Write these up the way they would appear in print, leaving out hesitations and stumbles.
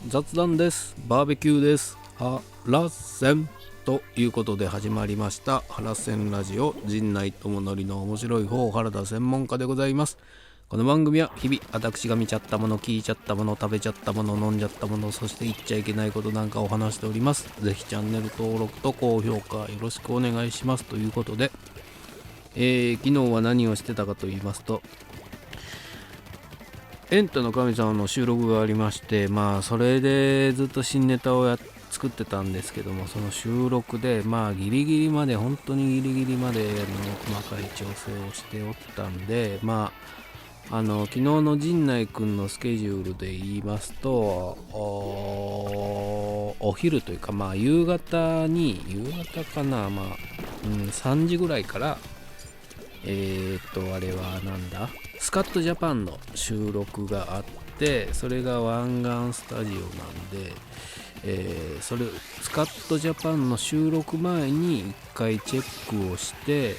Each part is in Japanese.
雑談です。バーベキューです。ハラセンということで始まりましたハラセンラジオ。陣内智則の面白い方原田専門家でございます。この番組は日々私が見ちゃったもの、聞いちゃったもの、食べちゃったもの、飲んじゃったもの、そして言っちゃいけないことなんかを話しております。ぜひチャンネル登録と高評価よろしくお願いしますということで、昨日は何をしてたかと言いますと、エンタの神様の収録がありまして、それでずっと新ネタを作ってたんですけども、その収録でギリギリまで、本当にギリギリまでの細かい調整をしておったんで、昨日の陣内くんのスケジュールで言いますと、お昼というか夕方かな、3時ぐらいからあれはなんだ、スカットジャパンの収録があって、それが湾岸スタジオなんで、それスカットジャパンの収録前に一回チェックをして、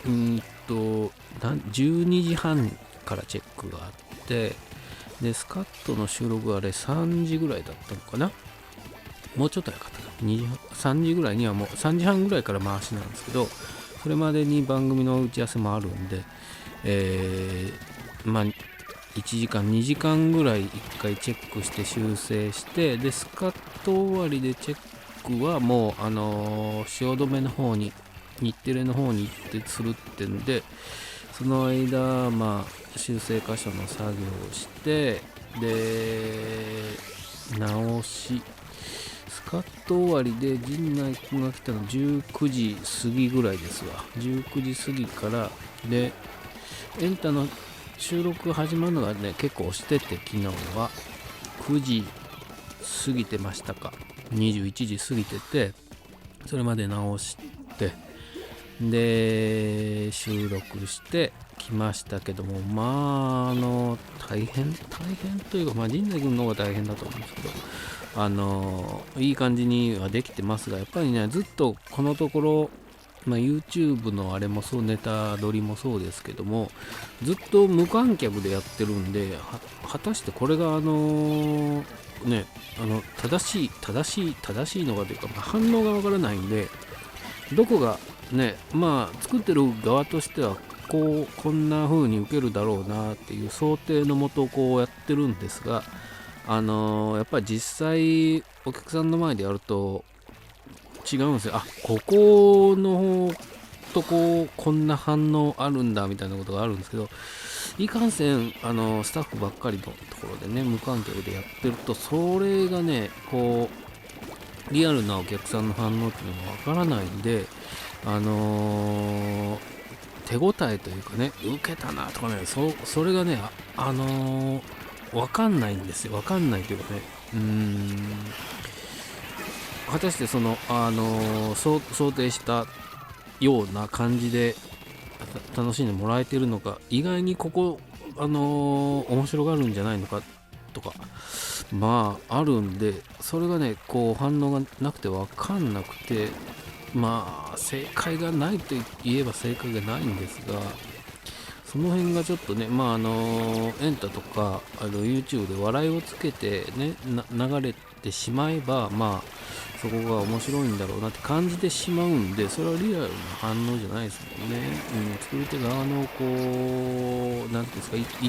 12時半からチェックがあって、でスカットの収録があれ3時ぐらいだったのかな、もうちょっと早かったかな、3時ぐらいにはもう3時半ぐらいから回しなんですけど、それまでに番組の打ち合わせもあるんで、1時間2時間ぐらい1回チェックして修正して、でスカット終わりでチェックはもう汐留の方に、日テレの方に行ってするってんで、その間修正箇所の作業をして、で直し、スカット終わりで陣内くんが来たの19時過ぎぐらいですわ。19時過ぎからで、エンタの収録始まるのがね結構押してて、昨日は9時過ぎてましたか、21時過ぎてて、それまで直してで収録してきましたけども、大変というか、陣内君の方が大変だと思うんですけど、いい感じにはできてますが、やっぱりね、ずっとこのところ、YouTube のあれもそう、ネタ撮りもそうですけども、ずっと無観客でやってるんで、果たしてこれが正しいのかというか、反応がわからないんで、どこがね、作ってる側としてはこんな風に受けるだろうなっていう想定のもとこうやってるんですが、やっぱり実際お客さんの前でやると違うんですよ。ここのとこんな反応あるんだみたいなことがあるんですけど、いかんせんスタッフばっかりのところでね、無観客でやってると、それがねリアルなお客さんの反応っていうのがわからないんで、手応えというかね、受けたなとかね、それがね、わかんないんですよ。わかんないというかね、果たして想定したような感じで楽しんでもらえてるのか、意外にここ面白がるんじゃないのかとかあるんで、それがね反応がなくて分かんなくて、正解がないと言えば正解がないんですが、その辺がちょっとね、エンタとかYouTube で笑いをつけてね流れてしまえば、そこが面白いんだろうなって感じてしまうんで、それはリアルな反応じゃないですもんね。作り手側のなんていうんですか、意図で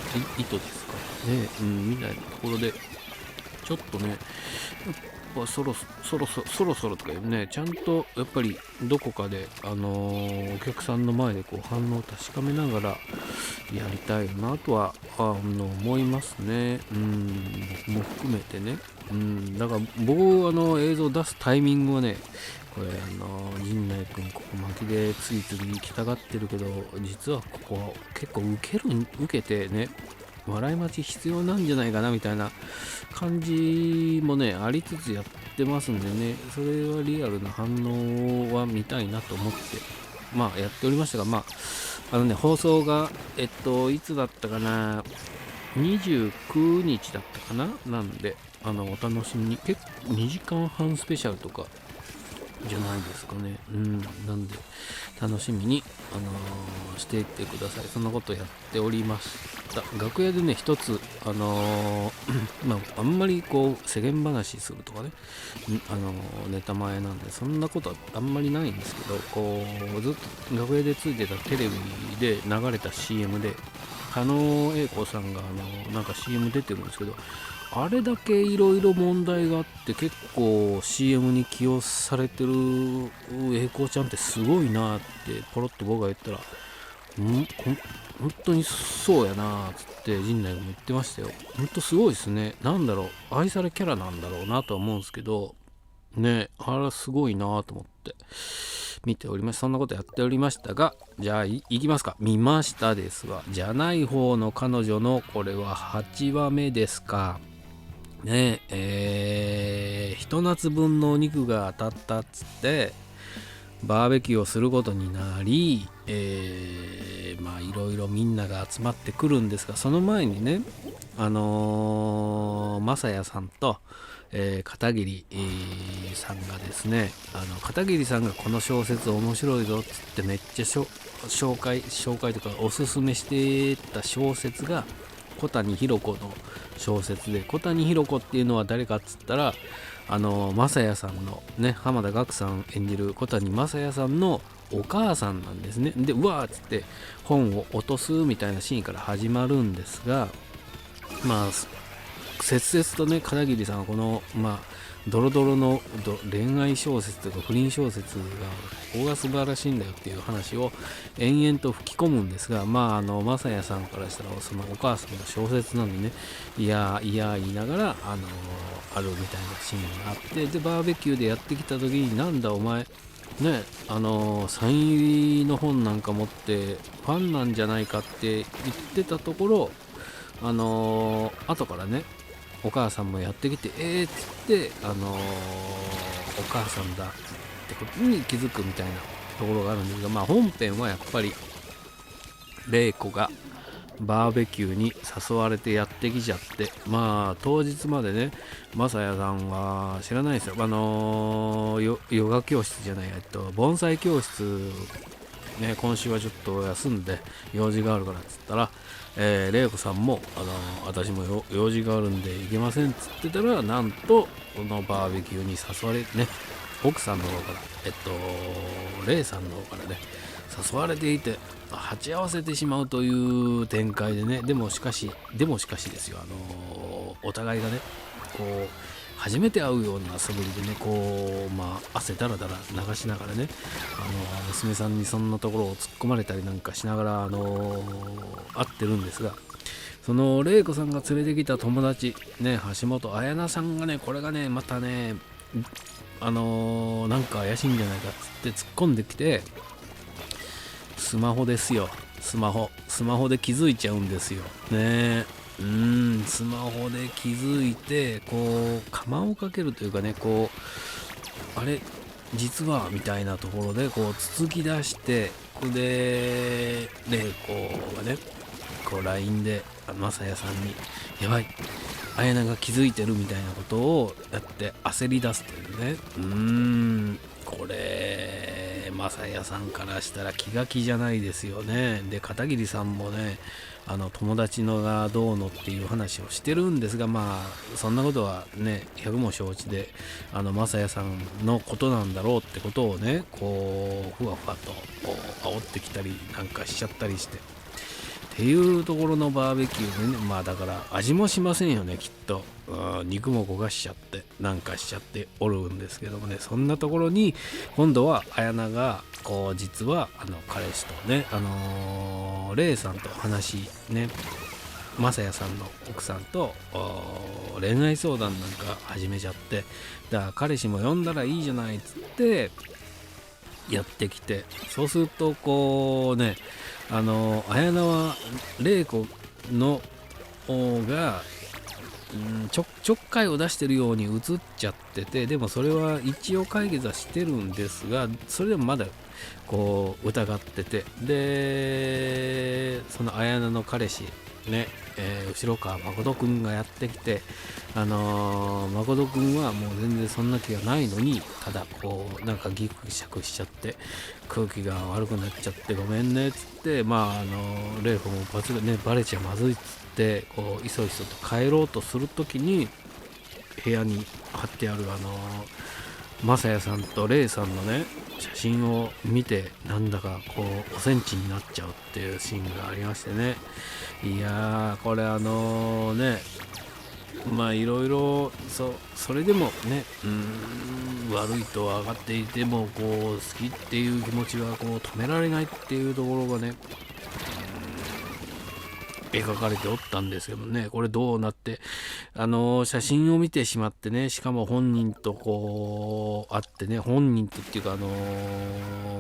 すかね、みたいなところでちょっとね、やっぱそろそろとかいうね、ちゃんとやっぱりどこかでお客さんの前で反応を確かめながらやりたいなとは思いますね。僕も含めてね。だから僕映像を出すタイミングはね、これ陣内くんここ巻きでついつい行きたがってるけど、実はここ結構受けてね、笑い待ち必要なんじゃないかなみたいな感じもねありつつやってますんでね、それはリアルな反応は見たいなと思ってやっておりましたが、放送がいつだったかな、29日だったかな、なんでお楽しみに。結構2時間半スペシャルとかじゃないですかね。なんで楽しみに、していってください。そんなことやっておりました。楽屋でね、一つ、あんまりこう世間話するとかね、ネタ前なんでそんなことはあんまりないんですけど、こうずっと楽屋でついてたテレビで流れた CM で狩野英孝さんがなんか CM 出てるんですけど、あれだけいろいろ問題があって結構 CM に起用されてる栄光ちゃんってすごいなってポロッと僕が言ったら、本当にそうやなっつって陣内も言ってましたよ。本当すごいですね。なんだろう、愛されキャラなんだろうなとは思うんですけどね、あれすごいなと思って見ております。そんなことやっておりましたが、じゃあいきますか。見ましたですわ。じゃない方の彼女のこれは8話目ですかね。ひと夏分のお肉が当たったっつってバーベキューをすることになり、まあいろいろみんなが集まってくるんですが、その前にね、まさやさんと、片桐、さんがですね、片桐さんがこの小説面白いぞっつってめっちゃ紹介とかおすすめしてた小説が小谷弘子の小説で、小谷弘子っていうのは誰かっつったら、正也さんのね、浜田岳さん演じる小谷正也さんのお母さんなんですね。で、うわーっつって本を落とすみたいなシーンから始まるんですが、まあ切々とね、片桐さんはこのドロドロの恋愛小説というか不倫小説がここが素晴らしいんだよっていう話を延々と吹き込むんですが、まさやさんからしたらそのお母さんの小説なんでね、いや言いながらあるみたいなシーンがあって、でバーベキューでやってきた時に、なんだお前ね、サイン入りの本なんか持ってファンなんじゃないかって言ってたところ、後からね、お母さんもやってきて、っつって、お母さんだってことに気づくみたいなところがあるんですが、本編はやっぱり玲子がバーベキューに誘われてやってきちゃって、当日までね、まさやさんは知らないですよ。ヨガ教室じゃない、盆栽教室ね、今週はちょっと休んで用事があるからっつったら、玲子さんも私も用事があるんで行けませんっつってたら、なんとこのバーベキューに誘われね、奥さんの方から玲さんの方からね誘われていて鉢合わせてしまうという展開でね、でもしかしですよ、お互いがねこう初めて会うような素振りでね、汗だらだら流しながらね、娘さんにそんなところを突っ込まれたりなんかしながら、会ってるんですが、その玲子さんが連れてきた友達ね、橋本彩菜さんがね、これがねまたね、なんか怪しいんじゃないかっつって突っ込んできて、スマホですよ、スマホで気づいちゃうんですよね。スマホで気づいて、こう釜をかけるというかね、こうあれ実はみたいなところでこうつつき出して、これで玲子がねこう LINE でまさやさんにやばい綾菜が気づいてるみたいなことをやって焦り出すというね、これまさやさんからしたら気が気じゃないですよね。で片桐さんもね、友達のがどうのっていう話をしてるんですが、そんなことはね百も承知で、まさやさんのことなんだろうってことをね、こうふわふわと煽ってきたりなんかしちゃったりしてっていうところのバーベキューでね、だから味もしませんよねきっと。肉も焦がしちゃってなんかしちゃっておるんですけどもね、そんなところに今度は綾菜がこう実は彼氏とね、レイさんと話ね、まさやさんの奥さんと恋愛相談なんか始めちゃって、だから彼氏も呼んだらいいじゃないっつってやってきて、そうするとこうね、綾菜は玲子のがちょっかいを出してるように映っちゃってて、でもそれは一応解決はしてるんですが、それでもまだこう疑ってて、でその綾菜の彼氏ね、後ろから誠くんがやってきて、誠くんはもう全然そんな気がないのに、ただこうなんかギクシャクしちゃって空気が悪くなっちゃってごめんねっつって、レイフもバレちゃまずいっつってこういそいそと帰ろうとするときに、部屋に貼ってあるマサヤさんとレイさんのね写真を見て、なんだかこうおセンチになっちゃうっていうシーンがありましてね。いやー、これいろいろそれでもね、悪いとは上がっていてもこう好きっていう気持ちはこう止められないっていうところがね、描かれておったんですけどね、これどうなって写真を見てしまってね、しかも本人とこう会ってね、本人とっていうか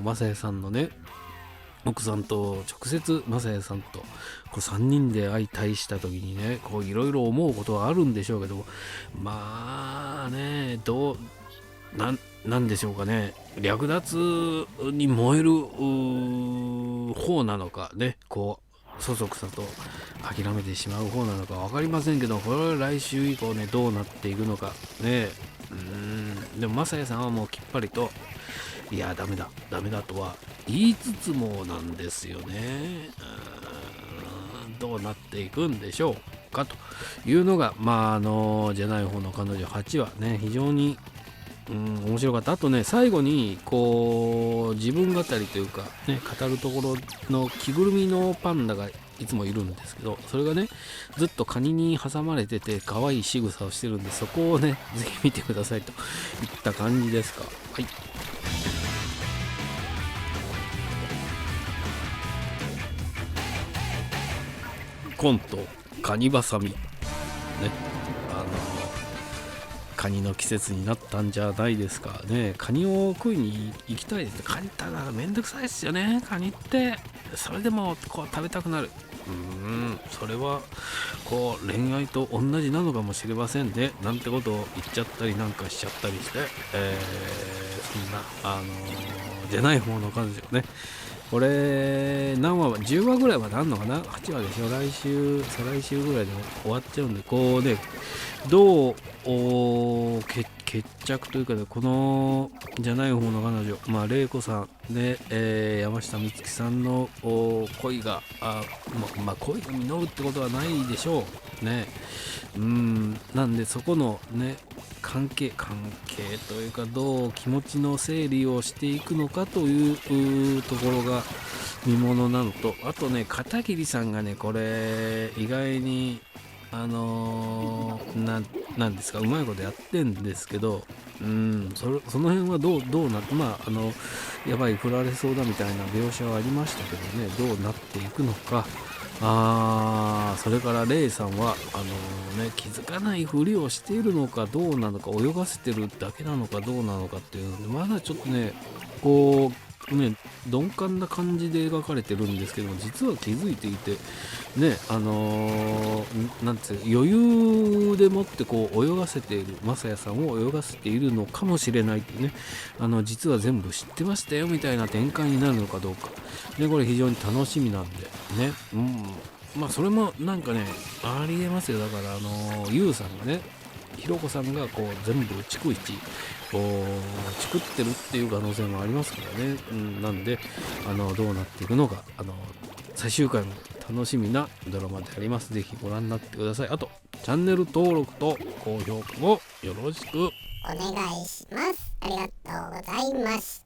マサヤさんのね奥さんと直接マサヤさんとこう3人で相対した時にね、こういろいろ思うことはあるんでしょうけど、まあね、なんでしょうかね、略奪に燃える方なのかね、こうそそくさと諦めてしまう方なのか分かりませんけど、これは来週以降ねどうなっていくのかね。でもマサヤさんはもうきっぱりといやダメだとは言いつつもなんですよね。どうなっていくんでしょうかというのがじゃない方の彼女8話ね、非常に面白かった。あとね、最後にこう自分語りというかね、語るところの着ぐるみのパンダがいつもいるんですけど、それがねずっとカニに挟まれてて可愛い仕草をしてるんで、そこをねぜひ見てくださいといった感じですか。はい。コントカニバサミね、カニの季節になったんじゃないですかね。カニを食いに行きたいです。カニただめんどくさいですよね、カニって。それでもこう食べたくなる。それはこう恋愛と同じなのかもしれませんね、なんてことを言っちゃったりなんかしちゃったりして、そんなじゃない方の彼女ね、これ何話は10話ぐらいまであんのかな、8話でしょ、再来週ぐらいで終わっちゃうんで、こうねどう決着というかね、このじゃない方の彼女、玲子さんで、山下美月さんの恋が恋が実るってことはないでしょうね。なんでそこのね関係というか、どう気持ちの整理をしていくのかというところが見ものなのと、あとね片桐さんがねこれ意外になんですか、うまいことやってんですけど、その辺はどうなって、やばい振られそうだみたいな描写はありましたけどね、どうなっていくのか。それからレイさんは気づかないふりをしているのかどうなのか、泳がせてるだけなのかどうなのかっていうので、まだちょっとねこうね鈍感な感じで描かれてるんですけども、実は気づいていてね、なんて余裕でもってこう泳がせている、マサヤさんを泳がせているのかもしれないっていうね、実は全部知ってましたよみたいな展開になるのかどうかね、これ非常に楽しみなんでね。それもなんかねありえますよ。だからユウさんがね、ひろこさんがこう全部逐一こう作ってるっていう可能性もありますからね。なんでどうなっていくのか、最終回も楽しみなドラマであります。ぜひご覧になってください。あとチャンネル登録と高評価をよろしくお願いします。ありがとうございました。